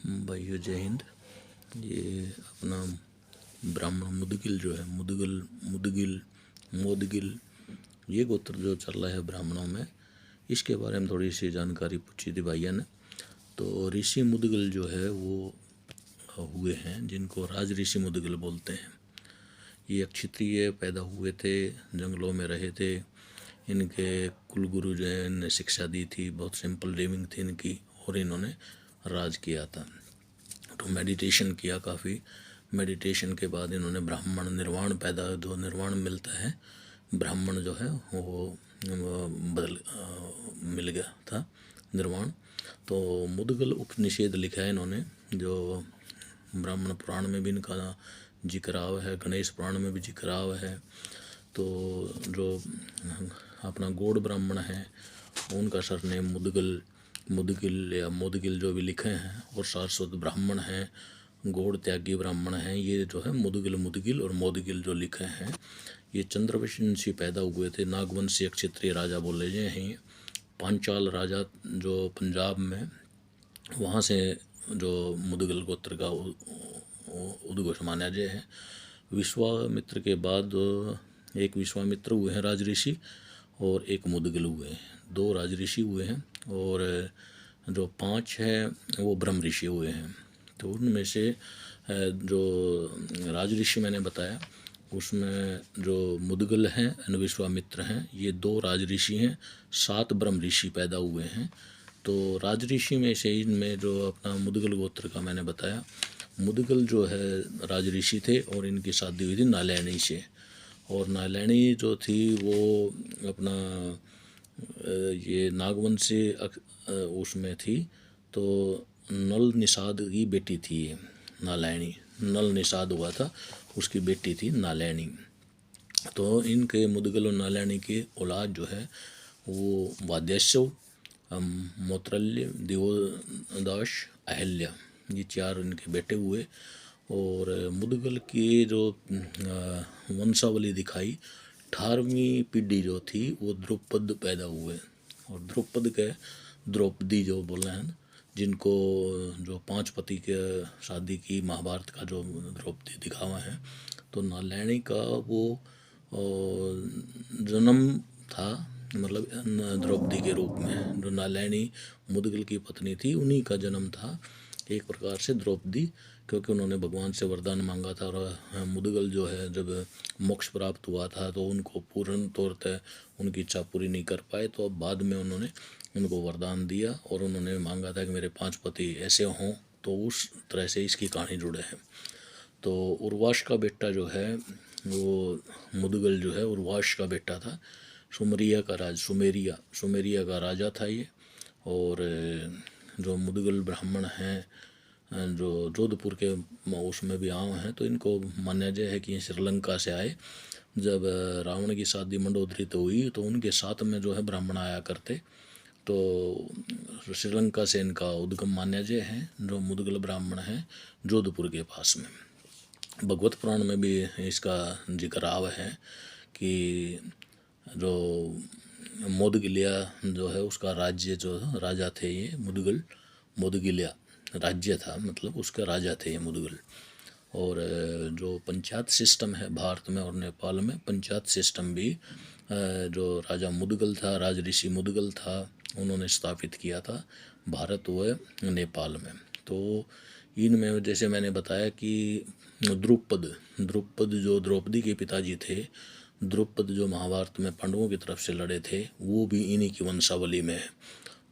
भाइयों जय हिंद। ये अपना ब्राह्मण मुदगिल जो है, मुदगिल मोदगिल, ये गोत्र जो चल रहा है ब्राह्मणों में, इसके बारे में थोड़ी सी जानकारी पूछी थी भैया ने। तो ऋषि मुदगिल जो है वो हुए हैं जिनको राज ऋषि मुदगिल बोलते हैं। ये एक क्षत्रिय पैदा हुए थे, जंगलों में रहे थे। इनके कुलगुरु जो है इन्हें शिक्षा दी थी, बहुत सिंपल लिविंग थी इनकी, और इन्होंने राज किया था। तो मेडिटेशन किया काफ़ी। मेडिटेशन के बाद इन्होंने ब्राह्मण निर्वाण पैदा, जो निर्वाण मिलता है, ब्राह्मण जो है वो मिल गया था निर्वाण। तो मुदगल उपनिषद लिखा है इन्होंने, जो ब्राह्मण पुराण में भी इनका जिक्र आवा है, गणेश पुराण में भी जिक्र आवा है। तो जो अपना गौड़ ब्राह्मण है उनका सरनेम मुदगिल या मोदगिल जो भी लिखे हैं, और सारस्वत ब्राह्मण हैं, गौड़ त्यागी ब्राह्मण हैं, ये जो है मुदगिल और मोदगिल जो लिखे हैं, ये चंद्रवंशी पैदा हुए थे। नागवंशी क्षत्रिय राजा बोले जाए हैं। पांचाल राजा जो पंजाब में, वहाँ से जो मुदगिल गोत्र का उद्घोष माना जाए है। विश्वामित्र के बाद एक विश्वामित्र हुए हैं राज ऋषि, और एक मुदगिल हुए हैं, 2 राज ऋषि हुए हैं, और जो 5 है वो ब्रह्म ऋषि हुए हैं। तो उनमें से जो राज ऋषि मैंने बताया, उसमें जो मुदगिल हैं और विश्वामित्र हैं, ये 2 राज ऋषि हैं, 7 ब्रह्म ऋषि पैदा हुए हैं। तो राज ऋषि में से इनमें जो अपना मुदगिल गोत्र का मैंने बताया, मुदगिल जो है राज ऋषि थे, और इनकी शादी हुई थी नालैणी से। और नालैणी जो थी वो अपना ये नागवंशी उसमें थी। तो नल निषाद की बेटी थी ये नालैणी, नल निषाद हुआ था, उसकी बेटी थी नालैणी। तो इनके मुदगिल और नालैणी की औलाद जो है वो वाद्यस्व, मौत्रल्य, दिवोदास, अहल्या, ये 4 इनके बेटे हुए। और मुदगिल की जो वंशावली दिखाई, 18वीं पीढ़ी जो थी वो द्रुपद पैदा हुए, और द्रुपद के द्रौपदी जो बोले हैं, जिनको जो 5 पति के शादी की महाभारत का जो द्रौपदी दिखावा है। तो नालैणी का वो जन्म था, मतलब द्रौपदी के रूप में जो नालैणी मुदगिल की पत्नी थी, उन्हीं का जन्म था एक प्रकार से द्रौपदी, क्योंकि उन्होंने भगवान से वरदान मांगा था। और मुदगिल जो है जब मोक्ष प्राप्त हुआ था तो उनको पूर्ण तौर पर उनकी इच्छा पूरी नहीं कर पाए, तो अब बाद में उन्होंने उनको वरदान दिया, और उन्होंने मांगा था कि मेरे 5 पति ऐसे हों। तो उस तरह से इसकी कहानी जुड़े है। तो उर्वाश का बेटा जो है वो मुदगिल जो है उर्वाश का बेटा था। सुमेरिया का राजा था ये। और जो मुदगिल ब्राह्मण हैं जो जोधपुर के उसमें भी आए हैं, तो इनको माना जाए है कि ये श्रीलंका से आए। जब रावण की शादी मंडोदरी तो हुई, तो उनके साथ में जो है ब्राह्मण आया करते। तो श्रीलंका से इनका उद्गम माना जाए है, जो मुदगिल ब्राह्मण हैं जोधपुर के पास में। भगवत पुराण में भी इसका जिक्र आव है कि जो मोदगिलिया जो है उसका राज्य, जो राजा थे ये मोदगिलिया राज्य था, मतलब उसका राजा थे ये मुदगिल। और जो पंचायत सिस्टम है भारत में और नेपाल में, पंचायत सिस्टम भी जो राजा मुदगिल था, राज ऋषि मुदगिल था, उन्होंने स्थापित किया था भारत व नेपाल में। तो इनमें जैसे मैंने बताया कि द्रुपद जो द्रौपदी के पिताजी थे, द्रुपद जो महाभारत में पांडवों की तरफ से लड़े थे, वो भी इन्हीं की वंशावली में है।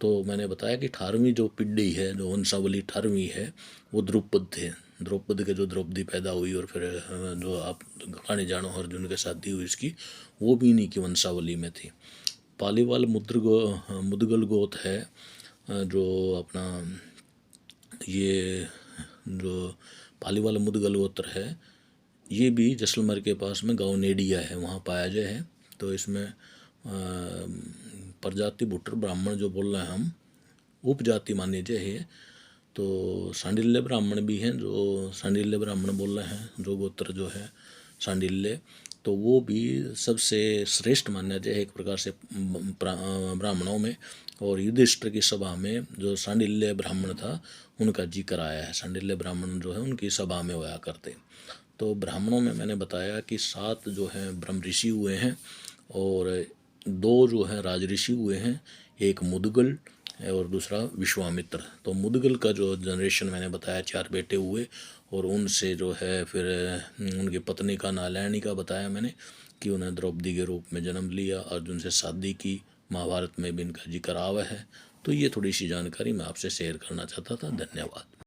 तो मैंने बताया कि 18वीं जो पीढ़ी है, जो वंशावली 18वीं है, वो द्रुपद थे। द्रौपद के जो द्रौपदी पैदा हुई, और फिर जो आप कहानी जानो अर्जुन के शादी हुई इसकी, वो भी इन्हीं की वंशावली में थी। पालीवाल मुदगल गोत है, जो अपना ये जो पालीवाल मुदगल गोत्र है, ये भी जैसलमेर के पास में गांव नेडिया है, वहाँ पाया जाए है। तो इसमें प्रजाति भुट्टर ब्राह्मण जो बोल रहे हैं हम, उपजाति माने जाए है। तो सांडिल्य ब्राह्मण भी हैं, जो सांडिल्य ब्राह्मण बोल रहे हैं, जो गोत्र जो है सांडिल्य, तो वो भी सबसे श्रेष्ठ माना जाए एक प्रकार से ब्राह्मणों में। और युधिष्ठिर की सभा में जो सांडिल्य ब्राह्मण था उनका जिक्र आया है। सांडिल्य ब्राह्मण जो है उनकी सभा में होया करते। तो ब्राह्मणों में मैंने बताया कि 7 जो हैं ब्रह्म ऋषि हुए हैं और 2 जो हैं राज ऋषि हुए हैं, एक मुदगल और दूसरा विश्वामित्र। तो मुदगल का जो जनरेशन मैंने बताया 4 बेटे हुए और उनसे जो है फिर उनकी पत्नी का नारायणी का बताया मैंने कि उन्हें द्रौपदी के रूप में जन्म लिया, अर्जुन से शादी की, महाभारत में भी इनका जिक्र आवा है। तो ये थोड़ी सी जानकारी मैं आपसे शेयर करना चाहता था। धन्यवाद।